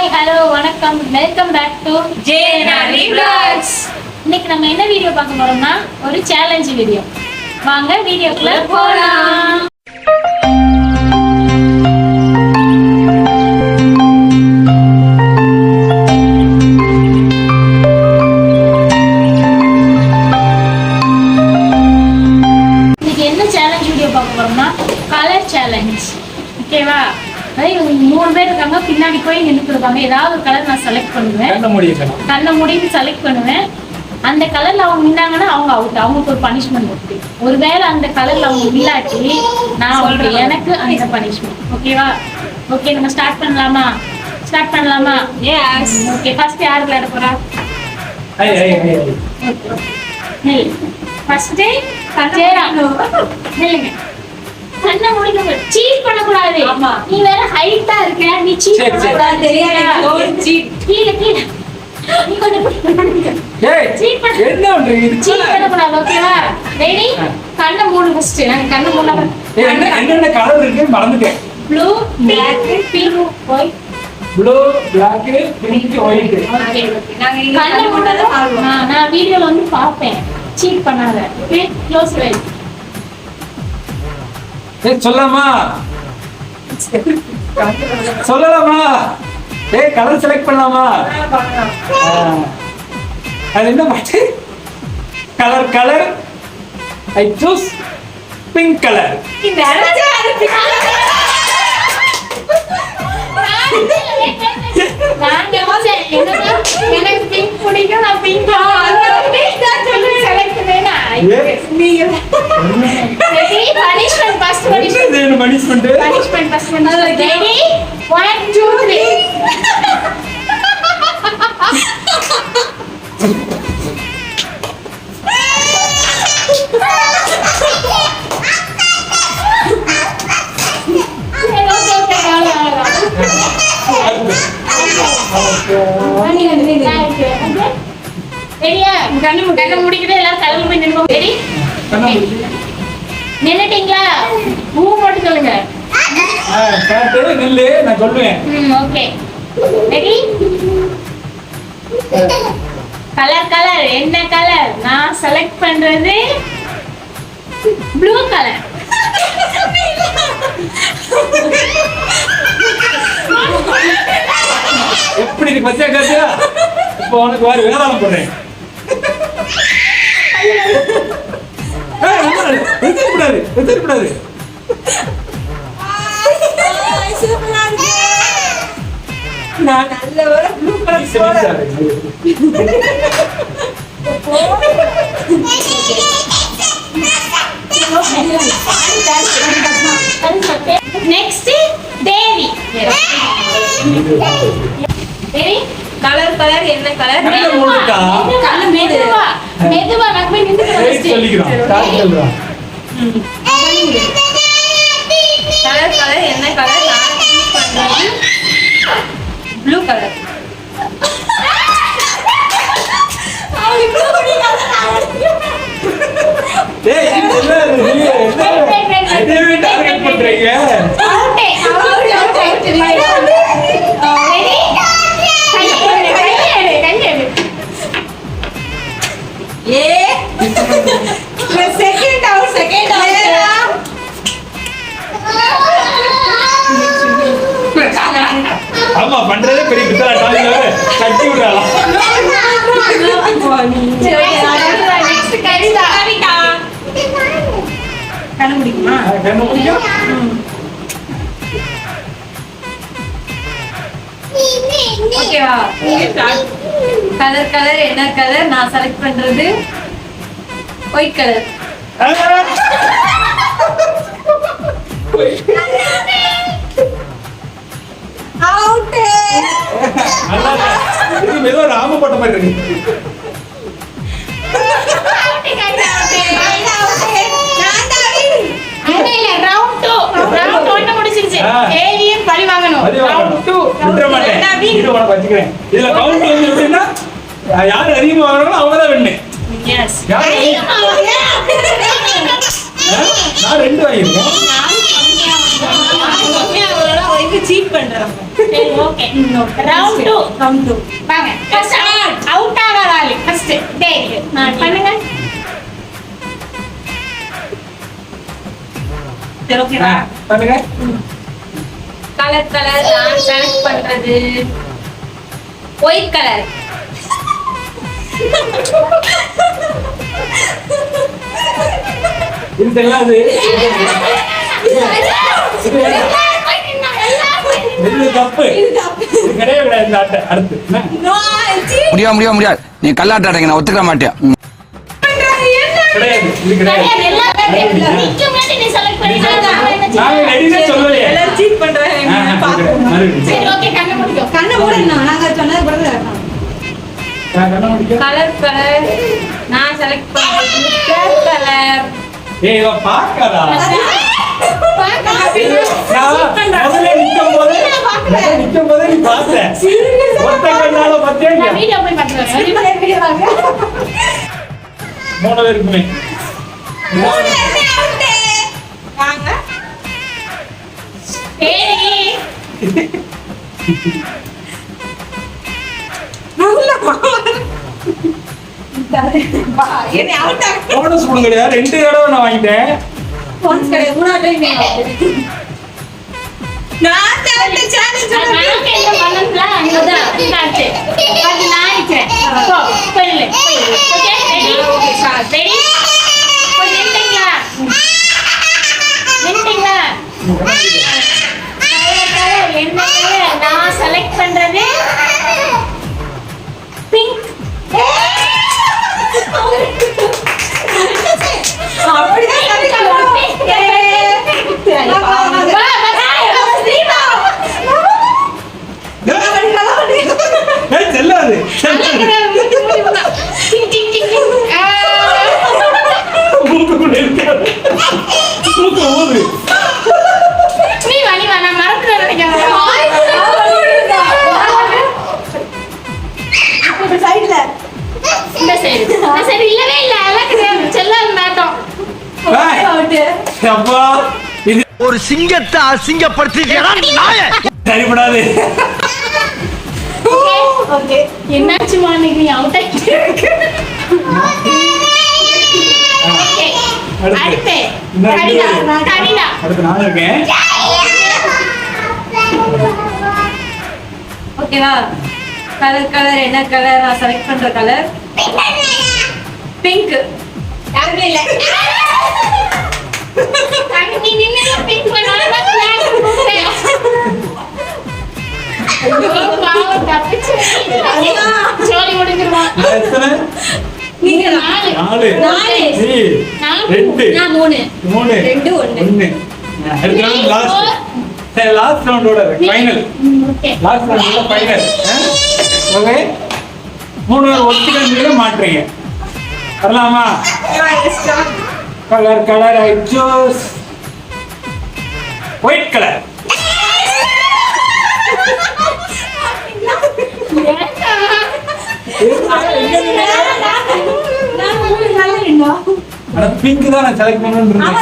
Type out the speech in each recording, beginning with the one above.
Hi hello வணக்கம் welcome back to ஜேஎன்ஆர்வி vlogs. இன்னைக்கு நம்ம என்ன வீடியோ பார்க்க போறோம்னா ஒரு சேலஞ்ச் வீடியோ. வாங்க வீடியோக்குள்ள போலாம். இன்னைக்கு என்ன சேலஞ்ச் வீடியோ பார்க்க போறோம்னா கலர் சேலஞ்ச். ஓகேவா? இவங்க 3 பேர் இருக்காங்க, பின்னாடி போய் நின்றுட்டு இருக்காங்க. ஏதாவது ஒரு கலர் நான் செலக்ட் பண்ணுவேன், கண்ணை மூடிட்டு செலக்ட் பண்ணுவேன். அந்த கலர்ல அவங்க நின்னாங்கன்னா அவங்க அவுட், அவங்களுக்கு ஒரு பனிஷ்மெண்ட் இருக்கு. ஒருவேளை அந்த கலர்ல அவங்க இல்லாட்டி நான் சொல்றேன் எனக்கு அந்த பனிஷ்மெண்ட். ஓகேவா? ஓகே, நம்ம ஸ்டார்ட் பண்ணலாமா? எஸ். ஓகே, ஃபர்ஸ்ட் யார் விளையாட போறா? ஃபர்ஸ்ட் நில்லுங்க. கண்ணை மூடிட்டு சீட் பண்ண கூடாது. ஆமா, நீ வேற ஹைட்டா இருக்க, நீ சீட் பண்ண கூடாது. தெரியாது, கீழ நீ கொஞ்சம் சீட் பண்ண கூடாது. ஓகேவா? ரெடி? கண்ணை மூடு ஃபர்ஸ்ட். நான் கண்ணை மூடல. என்னென்ன கலர் இருக்கு மறந்துட்டேன். Blue, black, pink, white. Blue, black, pink, white. Okay, கண்ணை மூடல. நான் வீடியோல வந்து பாப்பேன், சீட் பண்ணாத. Okay, close right. சொல்லலாமா? கலர் செலக்ட் பண்ணலாமா? அது என்ன பாட்டு? Colour I choose pink colour. எனக்கு பிங்க் பிடிக்கும், நான் பிங்க் செலக்ட் பண்ணேன். Punishment first. Punishment first. Ready? 1 2 3. ரெடியா? கண்ணு முடிக்கிட்டு எல்லாரும் தலையில போய் நின்னுங்க. ரெடி? நின்னுட்டீங்களா? பூ போட்டு சொல்லுங்க. நில்லு, நான் சொல்லுவேன். Okay, ready? கலர் என்ன கலர்? நான் செலக்ட் பண்றது ப்ளூ கலர். எப்படி இருக்கு பச்சை காத்தியா? இப்போ உனக்கு வேற வேதாளம் போடுறேன். எதிர்படாது. நல்ல ஒரு ப்ளூ கலர் போடு. நெக்ஸ்ட் தேவி. ரெடி? கலர் என்ன கலர்? மெதுவா நான் போய் நின்னுக்கிறேன். கலர் என்ன கலர்? நான் சூஸ் பண்றது ப்ளூ கலர். ஆமா, பண்றதே பெரிய பித்தளை கட்டி விடுறாளா? கண்ணு முடிக்குமா? ஓகேவா? கலர் என்ன கலர்? நான் செலக்ட் பண்றது ஒயிட் கலர். ஏதோ ராம போட்ட மாதிரி இருக்கு. பழி வாங்கணும். இதுல கவுண்ட் வந்து எப்படின்னா யாரு அதிகமா வாங்குறாங்களோ அவங்கதான் வெண்ணு. நான் 2 வாங்கிருக்கேன். எங்க சீட் பண்றாங்க. சரி ஓகே ரவுண்ட் 2 ரவுண்ட் 2 வாங்க ஃபர்ஸ்ட் அவுட் ஆகாத ஆளு ஃபர்ஸ்ட் டேக் நான் பண்ணுங்க சரி ஓகேவா? பண்ணுங்க. கலர் நான் செலக்ட் பண்றது ஒயிட் கலர். இது செல்லாது. இது தப்பு. இது கிடையவே கிடையாது இந்த ஆட்டை. அடுத்து என்ன? முடியாது நீ கல்லாட்ட அடைங்க நான் ஒத்துக்க மாட்டேன். கிடையாது. இது கிடையாது. நிக்க மாட்டே நீ செலக்ட் பண்ணிட்டா நான் ரெடினே சொல்லலையே. எல்லாரும் சீட் பண்றாங்க பாப்போம். சரி ஓகே கண்ணை மூடிக்கோ. கண்ணை மூடணும். நாங்க சொன்னது கூட கேட்கணும். நான் கண்ண முடிக்க. கலர் நான் செலக்ட் பண்றது ரெட் கலர். ஏய் இவ பாக்காதா? நான் முதல்ல நிக்கும்போது நீ பார்த்த. ஒத்த கண்ணால பார்த்தே. நான் வீடியோ போய் பார்த்துறேன். மூணு பேருக்குமே. வாங்க. சரி என்ன அவுட் ஆக போனஸ் கொடுங்க கிடையாது. 2 தடவை நான் வாங்கிட்டேன். போன்ஸ் கிடையாது. மூணாவது டைம் நான் சேலஞ்ச் நான் என்ன பண்ணல அங்கதான் ஸ்டார்ட் அது நான் நிக்கிறேன் போ போயிடு okay ready okay start. Ready நின்னுட்டீங்களா என்ன நான் செலக்ட் பண்றது பிங்க் அப்படிதான் ஏய் செல்லாது. மூக்குக்குள்ள இருக்காது. மூக்கு ஊது. நீ வா நான் மறந்து நினைக்கிறேன் சைடுல இந்த சைடு இல்லவே இல்ல அழகு செல்லாது மேட்டோம் ஏய், அப்பா இது ஒரு சிங்கத்தை அசிங்கப்படுத்திட்டா நாயே. சரிபடாது. ஓகே என்னாச்சுமா நீ அவுட் ஆயிட்டு அடுத்து கனிதா அடுத்து நான் இருக்கேன். ஓகேவா? கலர் என்ன கலர் நான் செலக்ட் பண்ற கலர் பிங்க். யாருமே இல்ல. நீ நின்னு பிங்க் பண்ணாலும் பாவம் தப்பிச்சு சோலி முடிஞ்சிருவான் நான் எத்தனை? நீங்க 4 4 நாலு. நீ நான் 2 நான் 3 3 2 1 1 அடுத்த ரவுண்ட் லாஸ்ட். சரி லாஸ்ட் ரவுண்டோட ஃபைனல். ஓகே லாஸ்ட் ரவுண்டோட ஃபைனல். ஓகே 3 பேர் ஒட்டுக்க மாட்றீங்க. வரலாமா? Colour I choose white colour. ஆனா பிங்க் தான் நான் செலக்ட் பண்ணனும்ன்றேன்.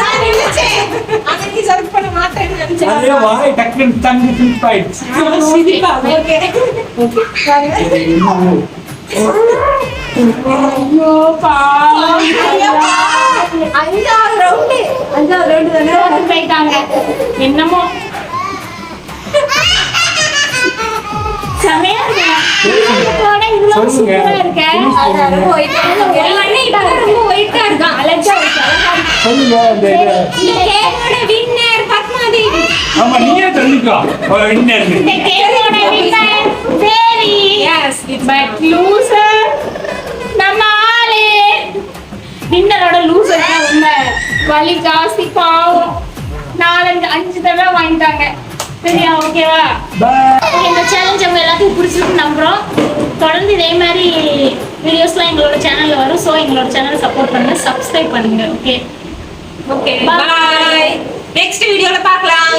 நீ செலக்ட் பண்ண மாட்டேன்னு நினைச்சேன். அதே வாய் டக்குன்னு தங்கி பிங்க் ஆயிடுச்சு. ஓகே ஐயோ பாவம் அஞ்சாவது ரவுண்ட் தானே போயிட்டாங்க என்னமோ செமையா இருக்கு இவ்வளவு சூப்பரா இருக்க ரொம்ப ஒயிட்டா இருக்கான். அழகா இருக்கு சொல்லுங்க அந்த கேமோட வின்னர் பத்மாதேவி. ஆமா நீயே சொல்லிக்கோ என்ன இந்த கேமோட winner Devi yes but loser நம்ம ஆளு வின்னரோட லூசர் ரொம்ப வலி ஜாஸ்தி பாவம் 4-5 தடவை வாங்கிட்டாங்க. சரியா ஓகேவா? இந்த சேலஞ்ச் அவங்க எல்லாத்துக்கும் பிடிச்சிருக்கு நம்புறோம். தொடர்ந்து இதே மாதிரி வீடியோஸ்லாம் எங்களோட சேனல்ல வரும். ஸோ எங்களோட சேனலை சப்போர்ட் பண்ணுங்க, சப்ஸ்கிரைப் பண்ணுங்க. Okay okay bye. நெக்ஸ்ட் வீடியோல பார்க்கலாம்.